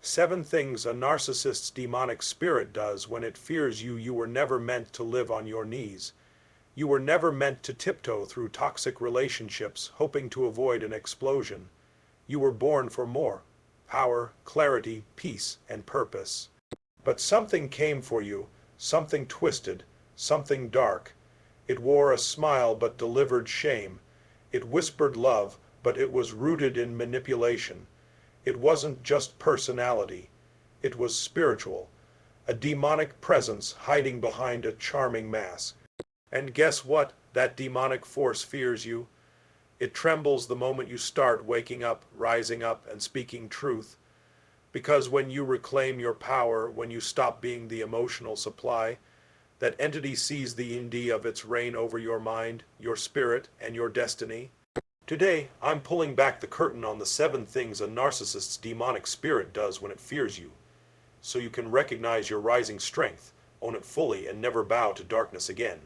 7 things a narcissist's demonic spirit does when it fears you. You were never meant to live on your knees. You were never meant to tiptoe through toxic relationships, hoping to avoid an explosion. You were born for more: power, clarity, peace, and purpose. But something came for you, something twisted, something dark. It wore a smile but delivered shame. It whispered love, but it was rooted in manipulation. It wasn't just personality. It was spiritual. A demonic presence hiding behind a charming mask. And guess what? That demonic force fears you. It trembles the moment you start waking up, rising up, and speaking truth. Because when you reclaim your power, when you stop being the emotional supply, that entity sees the indie of its reign over your mind, your spirit, and your destiny. Today, I'm pulling back the curtain on the 7 things a narcissist's demonic spirit does when it fears you, so you can recognize your rising strength, own it fully, and never bow to darkness again.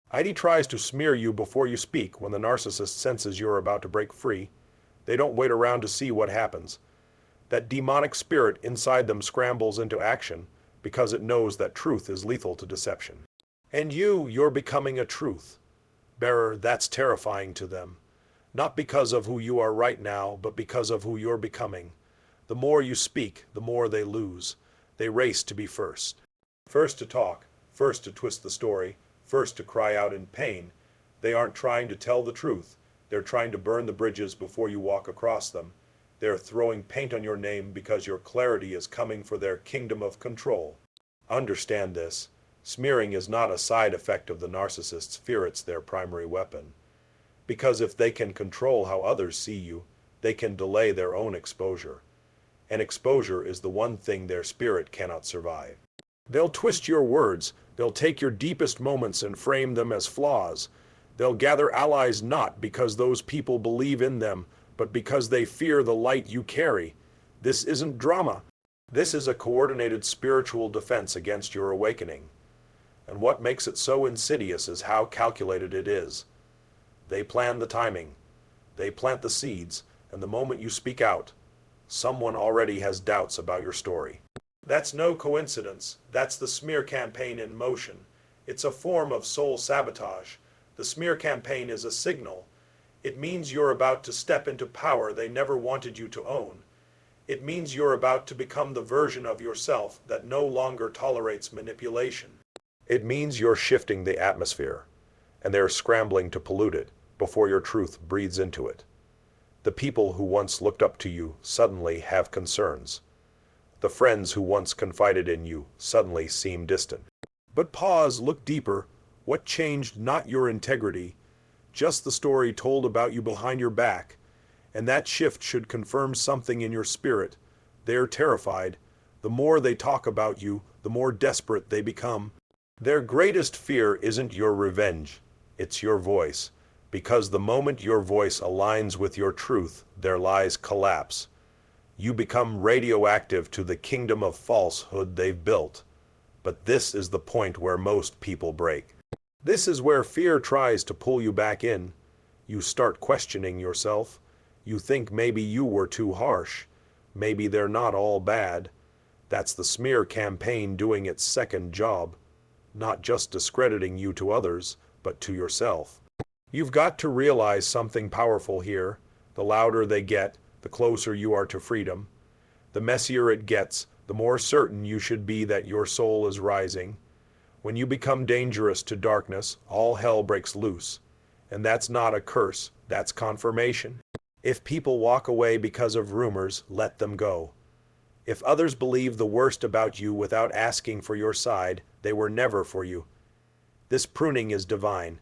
ID tries to smear you before you speak. When the narcissist senses you're about to break free, they don't wait around to see what happens. That demonic spirit inside them scrambles into action because it knows that truth is lethal to deception. And you're becoming a truth bearer. That's terrifying to them. Not because of who you are right now, but because of who you're becoming. The more you speak, the more they lose. They race to be first. First to talk, first to twist the story, first to cry out in pain. They aren't trying to tell the truth. They're trying to burn the bridges before you walk across them. They're throwing paint on your name because your clarity is coming for their kingdom of control. Understand this. Smearing is not a side effect of the narcissist's fear. It's their primary weapon. Because if they can control how others see you, they can delay their own exposure. And exposure is the one thing their spirit cannot survive. They'll twist your words. They'll take your deepest moments and frame them as flaws. They'll gather allies not because those people believe in them, but because they fear the light you carry. This isn't drama. This is a coordinated spiritual defense against your awakening. And what makes it so insidious is how calculated it is. They plan the timing. They plant the seeds, and the moment you speak out, someone already has doubts about your story. That's no coincidence. That's the smear campaign in motion. It's a form of soul sabotage. The smear campaign is a signal. It means you're about to step into power they never wanted you to own. It means you're about to become the version of yourself that no longer tolerates manipulation. It means you're shifting the atmosphere, and they're scrambling to pollute it before your truth breathes into it. The people who once looked up to you suddenly have concerns. The friends who once confided in you suddenly seem distant. But pause, look deeper. What changed? Not your integrity, just the story told about you behind your back. And that shift should confirm something in your spirit. They're terrified. The more they talk about you, the more desperate they become. Their greatest fear isn't your revenge, it's your voice. Because the moment your voice aligns with your truth, their lies collapse. You become radioactive to the kingdom of falsehood they've built. But this is the point where most people break. This is where fear tries to pull you back in. You start questioning yourself. You think maybe you were too harsh. Maybe they're not all bad. That's the smear campaign doing its second job. Not just discrediting you to others, but to yourself. You've got to realize something powerful here. The louder they get, the closer you are to freedom. The messier it gets, the more certain you should be that your soul is rising. When you become dangerous to darkness, all hell breaks loose. And that's not a curse, that's confirmation. If people walk away because of rumors, let them go. If others believe the worst about you without asking for your side, they were never for you. This pruning is divine.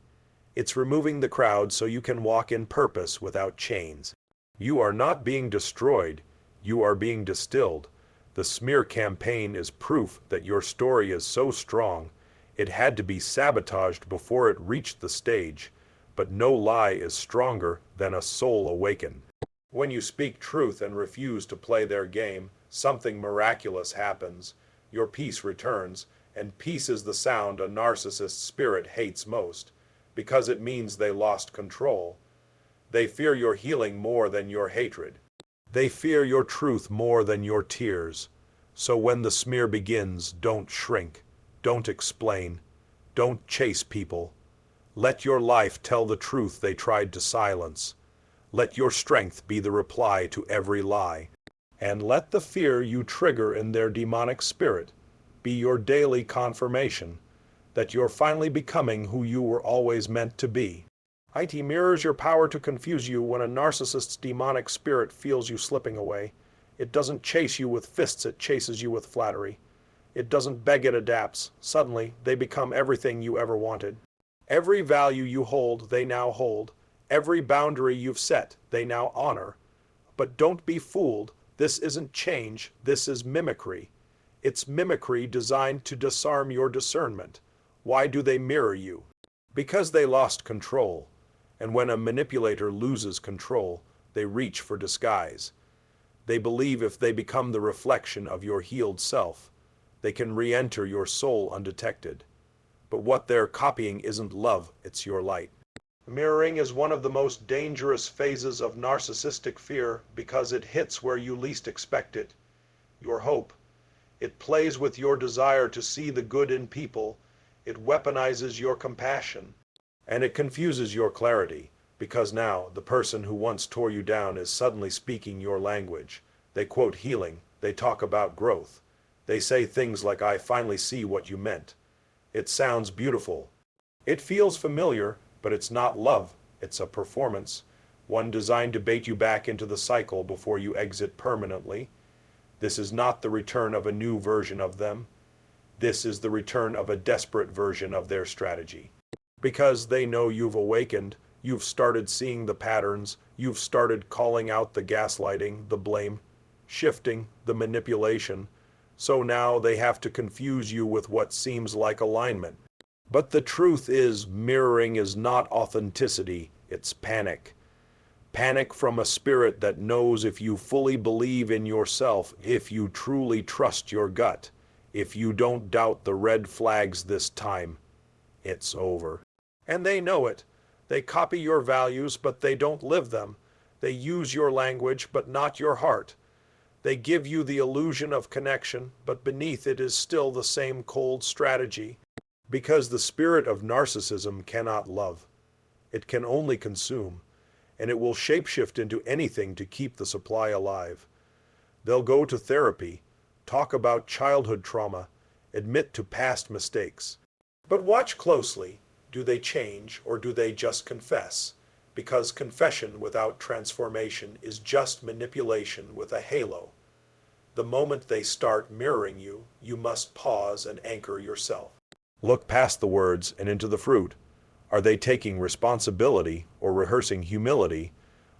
It's removing the crowd so you can walk in purpose without chains. You are not being destroyed, you are being distilled. The smear campaign is proof that your story is so strong, it had to be sabotaged before it reached the stage. But no lie is stronger than a soul awakened. When you speak truth and refuse to play their game, something miraculous happens. Your peace returns, and peace is the sound a narcissist's spirit hates most, because it means they lost control. They fear your healing more than your hatred. They fear your truth more than your tears. So when the smear begins, don't shrink, don't explain, don't chase people. Let your life tell the truth they tried to silence. Let your strength be the reply to every lie. And let the fear you trigger in their demonic spirit be your daily confirmation that you're finally becoming who you were always meant to be. IT mirrors your power to confuse you when a narcissist's demonic spirit feels you slipping away. It doesn't chase you with fists, it chases you with flattery. It doesn't beg, it adapts. Suddenly, they become everything you ever wanted. Every value you hold, they now hold. Every boundary you've set, they now honor. But don't be fooled. This isn't change, this is mimicry. It's mimicry designed to disarm your discernment. Why do they mirror you? Because they lost control. And when a manipulator loses control, they reach for disguise. They believe if they become the reflection of your healed self, they can re-enter your soul undetected. But what they're copying isn't love, it's your light. Mirroring is one of the most dangerous phases of narcissistic fear because it hits where you least expect it. Your hope. It plays with your desire to see the good in people. It weaponizes your compassion. And it confuses your clarity, because now the person who once tore you down is suddenly speaking your language. They quote healing, they talk about growth. They say things like, "I finally see what you meant." It sounds beautiful. It feels familiar, but it's not love, it's a performance, one designed to bait you back into the cycle before you exit permanently. This is not the return of a new version of them. This is the return of a desperate version of their strategy. Because they know you've awakened, you've started seeing the patterns, you've started calling out the gaslighting, the blame, shifting, the manipulation. So now they have to confuse you with what seems like alignment. But the truth is, mirroring is not authenticity, it's panic. Panic from a spirit that knows if you fully believe in yourself, if you truly trust your gut, if you don't doubt the red flags this time, it's over. And they know it. They copy your values, but they don't live them. They use your language, but not your heart. They give you the illusion of connection, but beneath it is still the same cold strategy. Because the spirit of narcissism cannot love. It can only consume, and it will shapeshift into anything to keep the supply alive. They'll go to therapy, talk about childhood trauma, admit to past mistakes. But watch closely. Do they change, or do they just confess? Because confession without transformation is just manipulation with a halo. The moment they start mirroring you, you must pause and anchor yourself. Look past the words and into the fruit. Are they taking responsibility or rehearsing humility?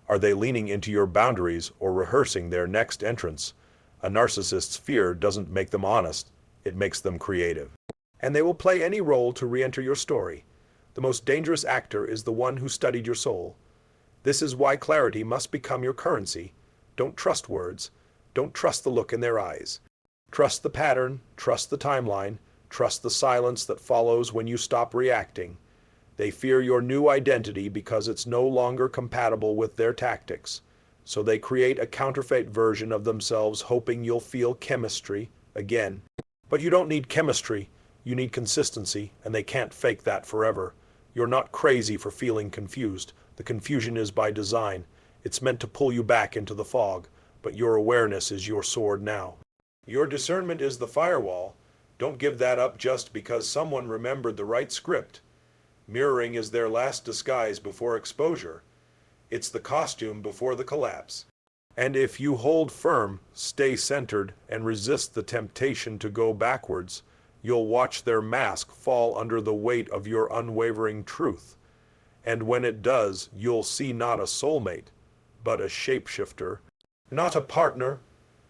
Are they leaning into your boundaries or rehearsing their next entrance? A narcissist's fear doesn't make them honest, it makes them creative. And they will play any role to re-enter your story. The most dangerous actor is the one who studied your soul. This is why clarity must become your currency. Don't trust words. Don't trust the look in their eyes. Trust the pattern, trust the timeline, trust the silence that follows when you stop reacting. They fear your new identity because it's no longer compatible with their tactics. So they create a counterfeit version of themselves, hoping you'll feel chemistry again. But you don't need chemistry. You need consistency, and they can't fake that forever. You're not crazy for feeling confused. The confusion is by design. It's meant to pull you back into the fog, but your awareness is your sword now. Your discernment is the firewall. Don't give that up just because someone remembered the right script. Mirroring is their last disguise before exposure. It's the costume before the collapse. And if you hold firm, stay centered, and resist the temptation to go backwards, you'll watch their mask fall under the weight of your unwavering truth. And when it does, you'll see not a soulmate, but a shapeshifter. Not a partner,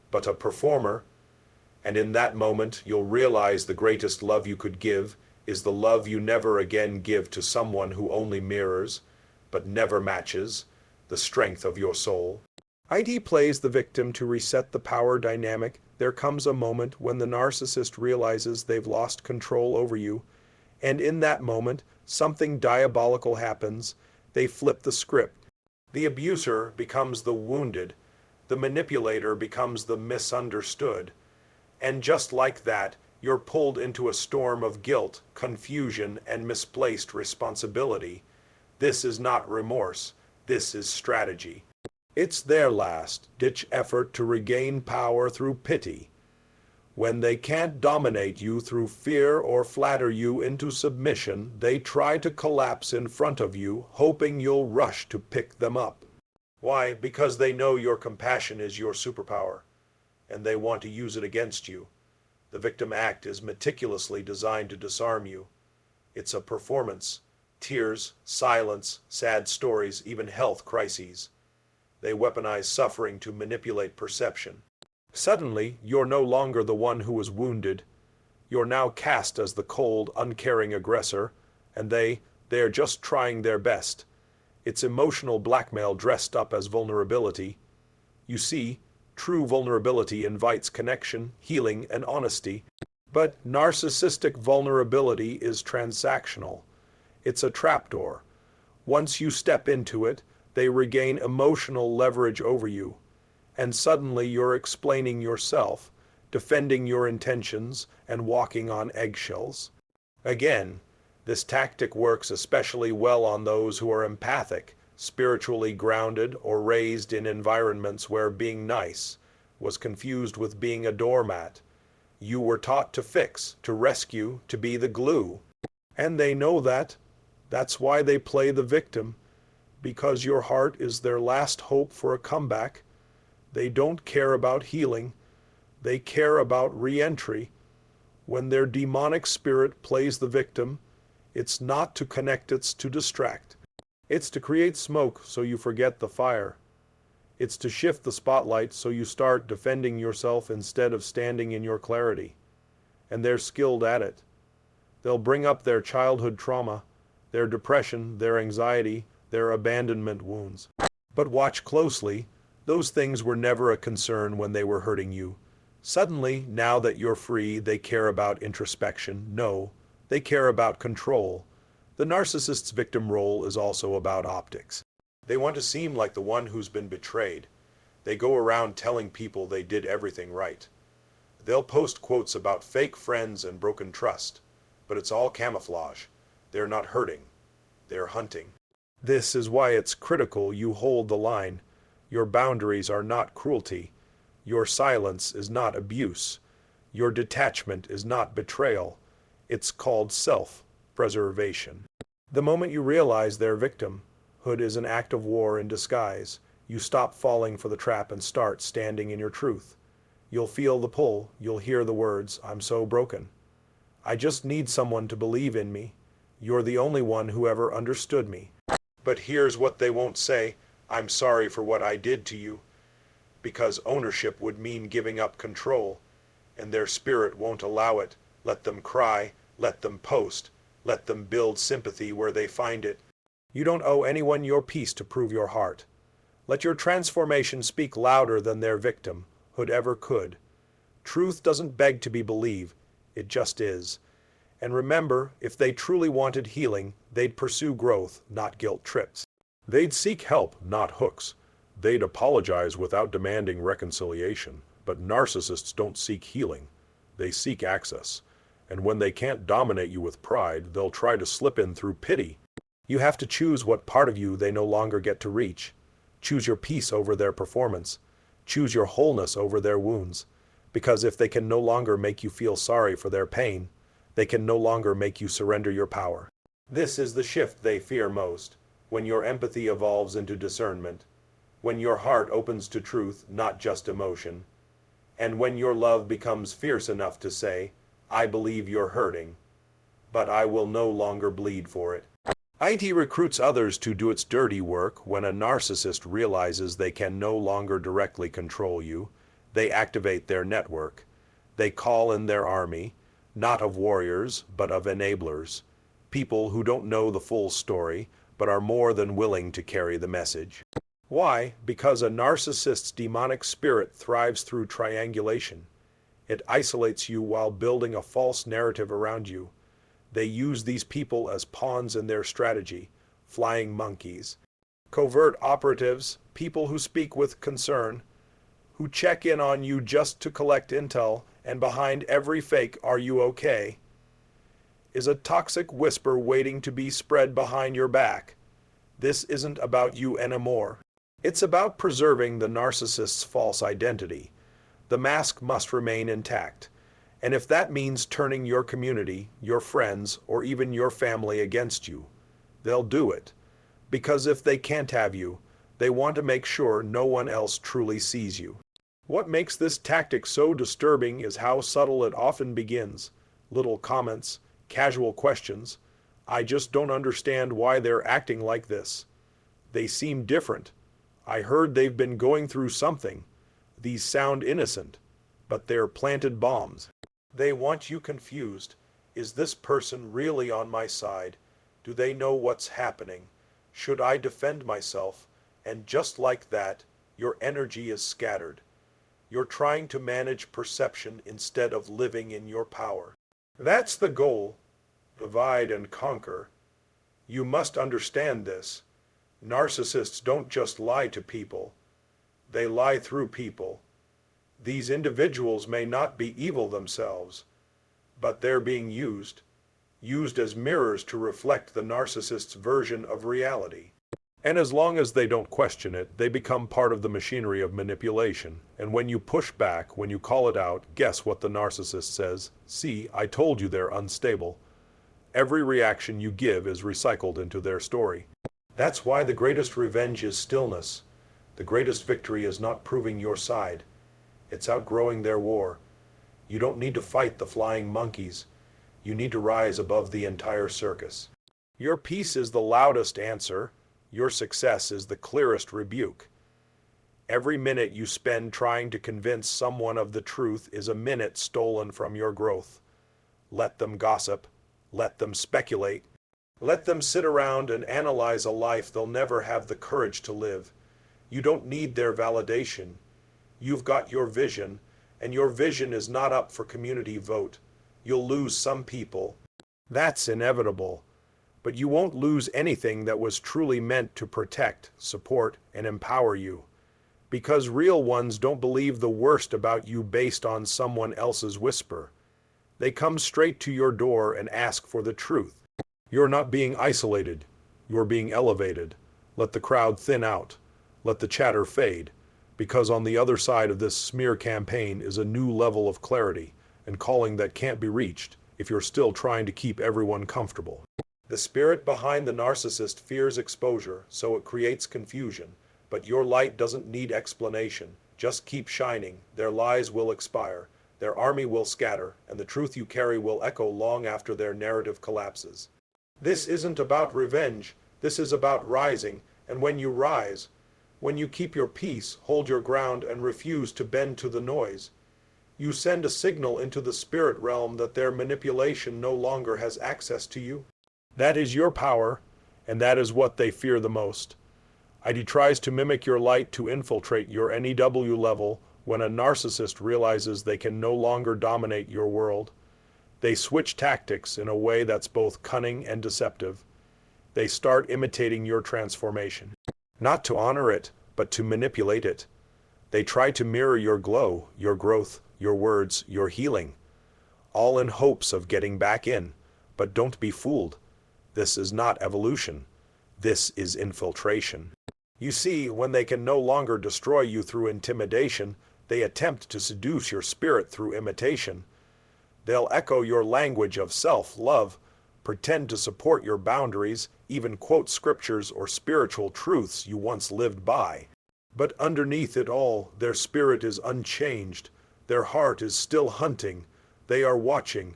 but a performer. And in that moment, you'll realize the greatest love you could give is the love you never again give to someone who only mirrors, but never matches, the strength of your soul. ID plays the victim to reset the power dynamic. There comes a moment when the narcissist realizes they've lost control over you, and in that moment, something diabolical happens. They flip the script. The abuser becomes the wounded. The manipulator becomes the misunderstood. And just like that, you're pulled into a storm of guilt, confusion, and misplaced responsibility. This is not remorse. This is strategy. It's their last-ditch effort to regain power through pity. When they can't dominate you through fear or flatter you into submission, they try to collapse in front of you, hoping you'll rush to pick them up. Why? Because they know your compassion is your superpower, and they want to use it against you. The victim act is meticulously designed to disarm you. It's a performance. Tears, silence, sad stories, even health crises. They weaponize suffering to manipulate perception. Suddenly, you're no longer the one who was wounded. You're now cast as the cold, uncaring aggressor, and they're just trying their best. It's emotional blackmail dressed up as vulnerability. You see, true vulnerability invites connection, healing, and honesty. But narcissistic vulnerability is transactional. It's a trapdoor. Once you step into it, they regain emotional leverage over you. And suddenly you're explaining yourself, defending your intentions, and walking on eggshells. Again, this tactic works especially well on those who are empathic, spiritually grounded, or raised in environments where being nice was confused with being a doormat. You were taught to fix, to rescue, to be the glue. And they know that. That's why they play the victim, because your heart is their last hope for a comeback. They don't care about healing. They care about re-entry. When their demonic spirit plays the victim, it's not to connect, it's to distract. It's to create smoke so you forget the fire. It's to shift the spotlight so you start defending yourself instead of standing in your clarity. And they're skilled at it. They'll bring up their childhood trauma, their depression, their anxiety, their abandonment wounds. But watch closely. Those things were never a concern when they were hurting you. Suddenly, now that you're free, they care about introspection. No, they care about control. The narcissist's victim role is also about optics. They want to seem like the one who's been betrayed. They go around telling people they did everything right. They'll post quotes about fake friends and broken trust, but it's all camouflage. They're not hurting. They're hunting. This is why it's critical you hold the line. Your boundaries are not cruelty. Your silence is not abuse. Your detachment is not betrayal. It's called self-preservation. The moment you realize they're victimhood is an act of war in disguise, you stop falling for the trap and start standing in your truth. You'll feel the pull. You'll hear the words, "I'm so broken. I just need someone to believe in me. You're the only one who ever understood me." But here's what they won't say: "I'm sorry for what I did to you," because ownership would mean giving up control, and their spirit won't allow it. Let them cry, let them post, let them build sympathy where they find it. You don't owe anyone your peace to prove your heart. Let your transformation speak louder than their victimhood ever could. Truth doesn't beg to be believed, it just is. And remember, if they truly wanted healing, they'd pursue growth, not guilt trips. They'd seek help, not hooks. They'd apologize without demanding reconciliation. But narcissists don't seek healing. They seek access. And when they can't dominate you with pride, they'll try to slip in through pity. You have to choose what part of you they no longer get to reach. Choose your peace over their performance. Choose your wholeness over their wounds. Because if they can no longer make you feel sorry for their pain, they can no longer make you surrender your power. This is the shift they fear most, when your empathy evolves into discernment, when your heart opens to truth, not just emotion, and when your love becomes fierce enough to say, "I believe you're hurting, but I will no longer bleed for it." IT recruits others to do its dirty work. When a narcissist realizes they can no longer directly control you, they activate their network. They call in their army, not of warriors, but of enablers. People who don't know the full story, but are more than willing to carry the message. Why? Because a narcissist's demonic spirit thrives through triangulation. It isolates you while building a false narrative around you. They use these people as pawns in their strategy, flying monkeys. Covert operatives, people who speak with concern, who check in on you just to collect intel, And behind every fake "are you okay" is a toxic whisper waiting to be spread behind your back. This isn't about you anymore. It's about preserving the narcissist's false identity. The mask must remain intact. And if that means turning your community, your friends, or even your family against you, they'll do it. Because if they can't have you, they want to make sure no one else truly sees you. What makes this tactic so disturbing is how subtle it often begins. Little comments, casual questions. "I just don't understand why they're acting like this. They seem different. I heard they've been going through something. These sound innocent, but they're planted bombs." They want you confused. Is this person really on my side? Do they know what's happening? Should I defend myself? And just like that, your energy is scattered. You're trying to manage perception instead of living in your power. That's the goal. Divide and conquer. You must understand this. Narcissists don't just lie to people. They lie through people. These individuals may not be evil themselves, but they're being used as mirrors to reflect the narcissist's version of reality. And as long as they don't question it, they become part of the machinery of manipulation. And when you push back, when you call it out, guess what the narcissist says? "See, I told you they're unstable." Every reaction you give is recycled into their story. That's why the greatest revenge is stillness. The greatest victory is not proving your side. It's outgrowing their war. You don't need to fight the flying monkeys. You need to rise above the entire circus. Your peace is the loudest answer. Your success is the clearest rebuke. Every minute you spend trying to convince someone of the truth is a minute stolen from your growth. Let them gossip. Let them speculate. Let them sit around and analyze a life they'll never have the courage to live. You don't need their validation. You've got your vision, and your vision is not up for community vote. You'll lose some people. That's inevitable. But you won't lose anything that was truly meant to protect, support, and empower you. Because real ones don't believe the worst about you based on someone else's whisper. They come straight to your door and ask for the truth. You're not being isolated. You're being elevated. Let the crowd thin out. Let the chatter fade. Because on the other side of this smear campaign is a new level of clarity and calling that can't be reached if you're still trying to keep everyone comfortable. The spirit behind the narcissist fears exposure, so it creates confusion. But your light doesn't need explanation. Just keep shining. Their lies will expire. Their army will scatter, and the truth you carry will echo long after their narrative collapses. This isn't about revenge. This is about rising. And when you rise, when you keep your peace, hold your ground, and refuse to bend to the noise, you send a signal into the spirit realm that their manipulation no longer has access to you. That is your power, and that is what they fear the most. ID tries to mimic your light to infiltrate your NEW level when a narcissist realizes they can no longer dominate your world. They switch tactics in a way that's both cunning and deceptive. They start imitating your transformation. Not to honor it, but to manipulate it. They try to mirror your glow, your growth, your words, your healing, all in hopes of getting back in. But don't be fooled. This is not evolution. This is infiltration. You see, when they can no longer destroy you through intimidation, they attempt to seduce your spirit through imitation. They'll echo your language of self-love, pretend to support your boundaries, even quote scriptures or spiritual truths you once lived by. But underneath it all, their spirit is unchanged. Their heart is still hunting. They are watching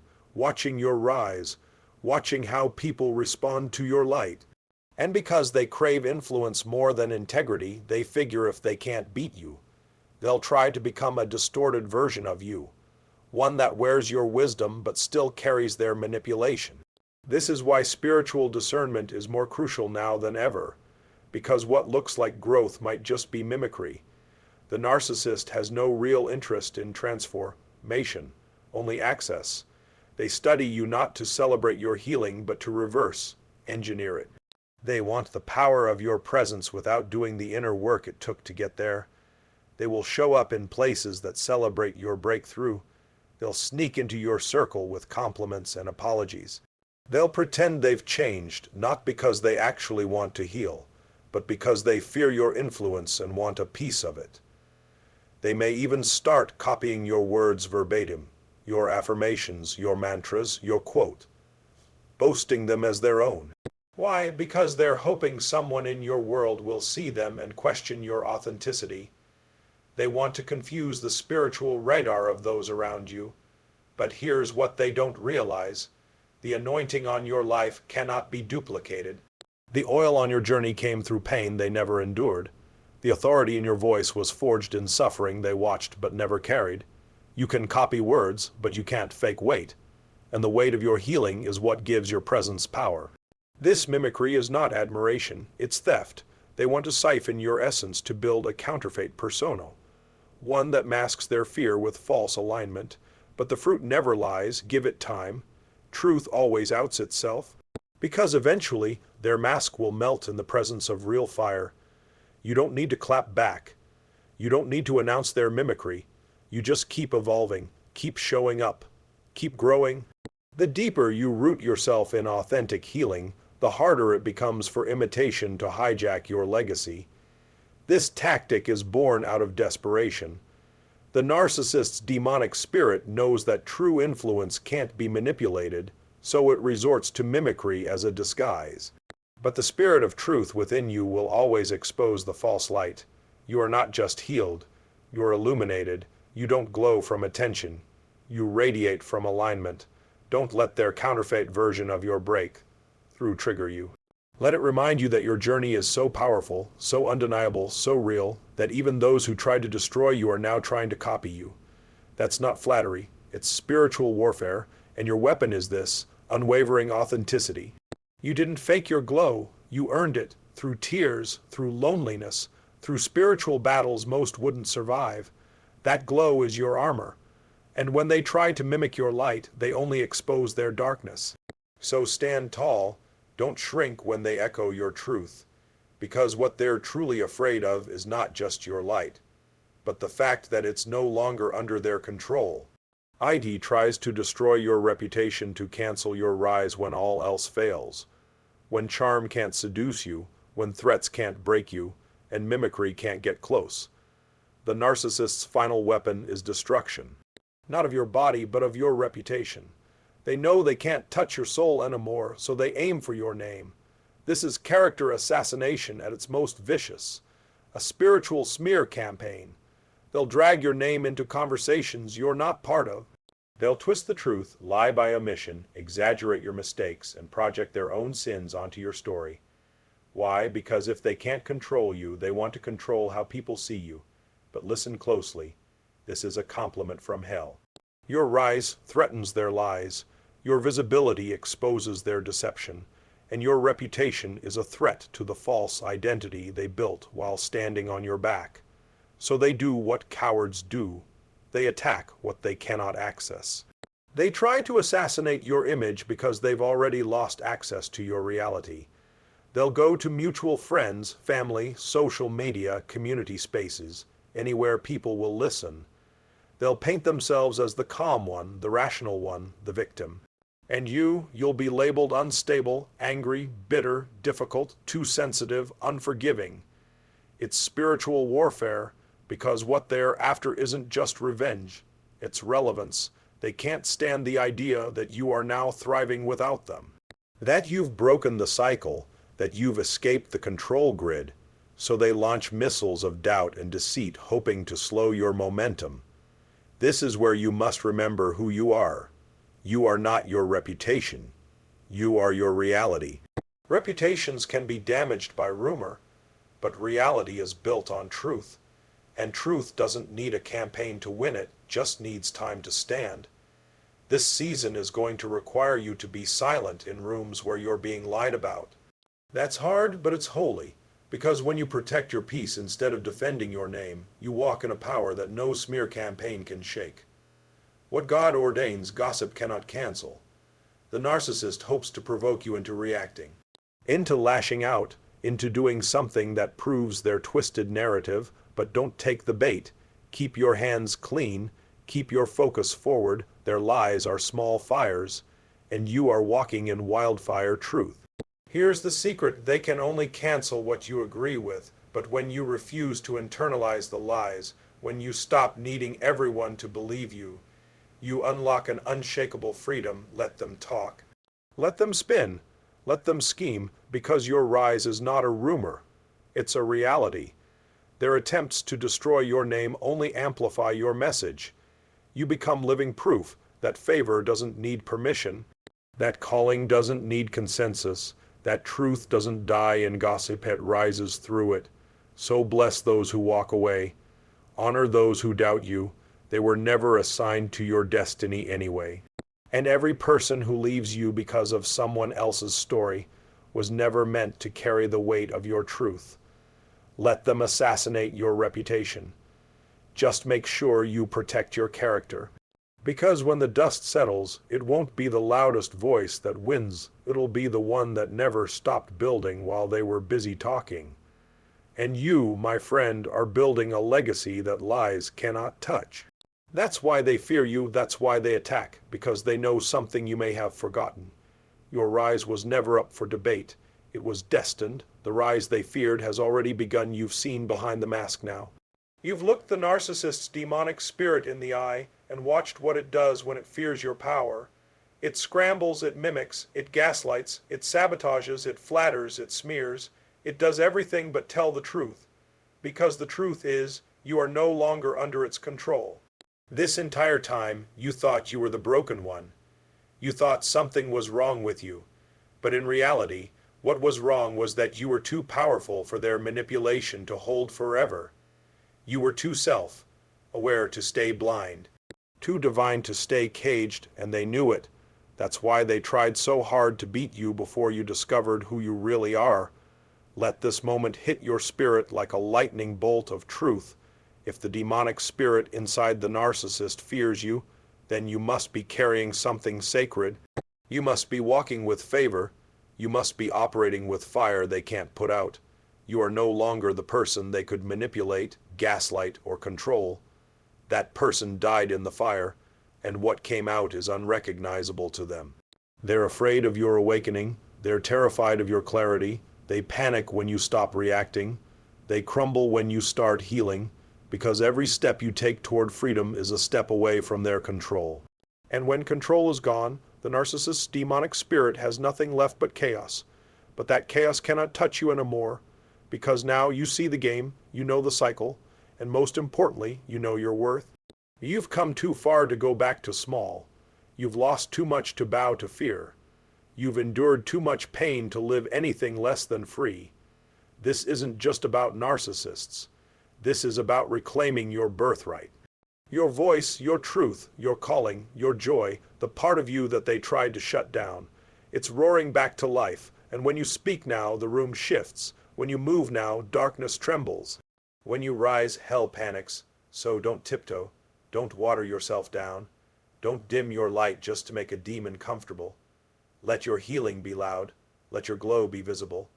your rise, watching how people respond to your light. And because they crave influence more than integrity, they figure if they can't beat you, they'll try to become a distorted version of you, one that wears your wisdom but still carries their manipulation. This is why spiritual discernment is more crucial now than ever, because what looks like growth might just be mimicry. The narcissist has no real interest in transformation, only access. They study you not to celebrate your healing, but to reverse engineer it. They want the power of your presence without doing the inner work it took to get there. They will show up in places that celebrate your breakthrough, They'll sneak into your circle with compliments and apologies. They'll pretend they've changed, not because they actually want to heal, but because they fear your influence and want a piece of it. They may even start copying your words verbatim, your affirmations, your mantras, your quote, boasting them as their own. Why? Because they're hoping someone in your world will see them and question your authenticity. They want to confuse the spiritual radar of those around you. But here's what they don't realize. The anointing on your life cannot be duplicated. The oil on your journey came through pain they never endured. The authority in your voice was forged in suffering they watched but never carried. You can copy words, but you can't fake weight. And the weight of your healing is what gives your presence power. This mimicry is not admiration, it's theft. They want to siphon your essence to build a counterfeit persona, one that masks their fear with false alignment. But the fruit never lies, give it time. Truth always outs itself, because eventually their mask will melt in the presence of real fire. You don't need to clap back. You don't need to announce their mimicry. You just keep evolving, keep showing up, keep growing. The deeper you root yourself in authentic healing, the harder it becomes for imitation to hijack your legacy. This tactic is born out of desperation. The narcissist's demonic spirit knows that true influence can't be manipulated, so it resorts to mimicry as a disguise. But the spirit of truth within you will always expose the false light. You are not just healed, you are illuminated. You don't glow from attention. You radiate from alignment. Don't let their counterfeit version of your breakthrough trigger you. Let it remind you that your journey is so powerful, so undeniable, so real, that even those who tried to destroy you are now trying to copy you. That's not flattery, it's spiritual warfare, and your weapon is this, unwavering authenticity. You didn't fake your glow, you earned it, through tears, through loneliness, through spiritual battles most wouldn't survive. That glow is your armor, and when they try to mimic your light, they only expose their darkness. So stand tall. Don't shrink when they echo your truth, because what they're truly afraid of is not just your light, but the fact that it's no longer under their control. IT tries to destroy your reputation to cancel your rise when all else fails, when charm can't seduce you, when threats can't break you, and mimicry can't get close. The narcissist's final weapon is destruction, not of your body, but of your reputation. They know they can't touch your soul anymore, so they aim for your name. This is character assassination at its most vicious, a spiritual smear campaign. They'll drag your name into conversations you're not part of. They'll twist the truth, lie by omission, exaggerate your mistakes, and project their own sins onto your story. Why? Because if they can't control you, they want to control how people see you. But listen closely. This is a compliment from hell. Your rise threatens their lies. Your visibility exposes their deception, and your reputation is a threat to the false identity they built while standing on your back. So they do what cowards do. They attack what they cannot access. They try to assassinate your image because they've already lost access to your reality. They'll go to mutual friends, family, social media, community spaces, anywhere people will listen. They'll paint themselves as the calm one, the rational one, the victim. And you'll be labeled unstable, angry, bitter, difficult, too sensitive, unforgiving. It's spiritual warfare, because what they're after isn't just revenge, it's relevance. They can't stand the idea that you are now thriving without them, that you've broken the cycle, that you've escaped the control grid, so they launch missiles of doubt and deceit, hoping to slow your momentum. This is where you must remember who you are. You are not your reputation. You are your reality. Reputations can be damaged by rumor, but reality is built on truth. And truth doesn't need a campaign to win it, just needs time to stand. This season is going to require you to be silent in rooms where you're being lied about. That's hard, but it's holy, because when you protect your peace instead of defending your name, you walk in a power that no smear campaign can shake. What God ordains, gossip cannot cancel. The narcissist hopes to provoke you into reacting, into lashing out, into doing something that proves their twisted narrative, but don't take the bait. Keep your hands clean, Keep your focus forward, their lies are small fires, and you are walking in wildfire truth. Here's the secret, they can only cancel what you agree with, but when you refuse to internalize the lies, when you stop needing everyone to believe you, you unlock an unshakable freedom. Let them talk. Let them spin. Let them scheme, because your rise is not a rumor. It's a reality. Their attempts to destroy your name only amplify your message. You become living proof that favor doesn't need permission, that calling doesn't need consensus, that truth doesn't die in gossip, it rises through it. So bless those who walk away. Honor those who doubt you. They were never assigned to your destiny anyway. And every person who leaves you because of someone else's story was never meant to carry the weight of your truth. Let them assassinate your reputation. Just make sure you protect your character. Because when the dust settles, it won't be the loudest voice that wins. It'll be the one that never stopped building while they were busy talking. And you, my friend, are building a legacy that lies cannot touch. That's why they fear you, that's why they attack, because they know something you may have forgotten. Your rise was never up for debate. It was destined. The rise they feared has already begun. You've seen behind the mask now. You've looked the narcissist's demonic spirit in the eye and watched what it does when it fears your power. It scrambles, it mimics, it gaslights, it sabotages, it flatters, it smears. It does everything but tell the truth, because the truth is, you are no longer under its control. This entire time, you thought you were the broken one. You thought something was wrong with you. But in reality, what was wrong was that you were too powerful for their manipulation to hold forever. You were too self-aware to stay blind, too divine to stay caged, and they knew it. That's why they tried so hard to beat you before you discovered who you really are. Let this moment hit your spirit like a lightning bolt of truth. If the demonic spirit inside the narcissist fears you, then you must be carrying something sacred. You must be walking with favor. You must be operating with fire they can't put out. You are no longer the person they could manipulate, gaslight, or control. That person died in the fire, and what came out is unrecognizable to them. They're afraid of your awakening. They're terrified of your clarity. They panic when you stop reacting. They crumble when you start healing, because every step you take toward freedom is a step away from their control. And when control is gone, the narcissist's demonic spirit has nothing left but chaos. But that chaos cannot touch you anymore, because now you see the game, you know the cycle, and most importantly, you know your worth. You've come too far to go back to small. You've lost too much to bow to fear. You've endured too much pain to live anything less than free. This isn't just about narcissists. This is about reclaiming your birthright. Your voice, your truth, your calling, your joy, the part of you that they tried to shut down. It's roaring back to life, and when you speak now, the room shifts. When you move now, darkness trembles. When you rise, hell panics. So don't tiptoe. Don't water yourself down. Don't dim your light just to make a demon comfortable. Let your healing be loud. Let your glow be visible.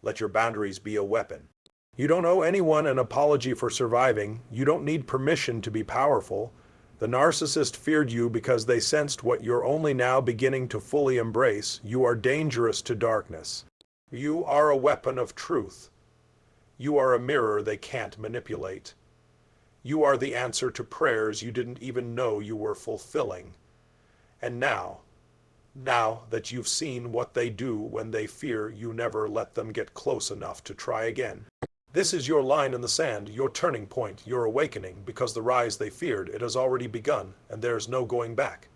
Let your boundaries be a weapon. You don't owe anyone an apology for surviving. You don't need permission to be powerful. The narcissist feared you because they sensed what you're only now beginning to fully embrace. You are dangerous to darkness. You are a weapon of truth. You are a mirror they can't manipulate. You are the answer to prayers you didn't even know you were fulfilling. And now that you've seen what they do when they fear, you never let them get close enough to try again. This is your line in the sand, your turning point, your awakening, because the rise they feared, it has already begun, and there's no going back.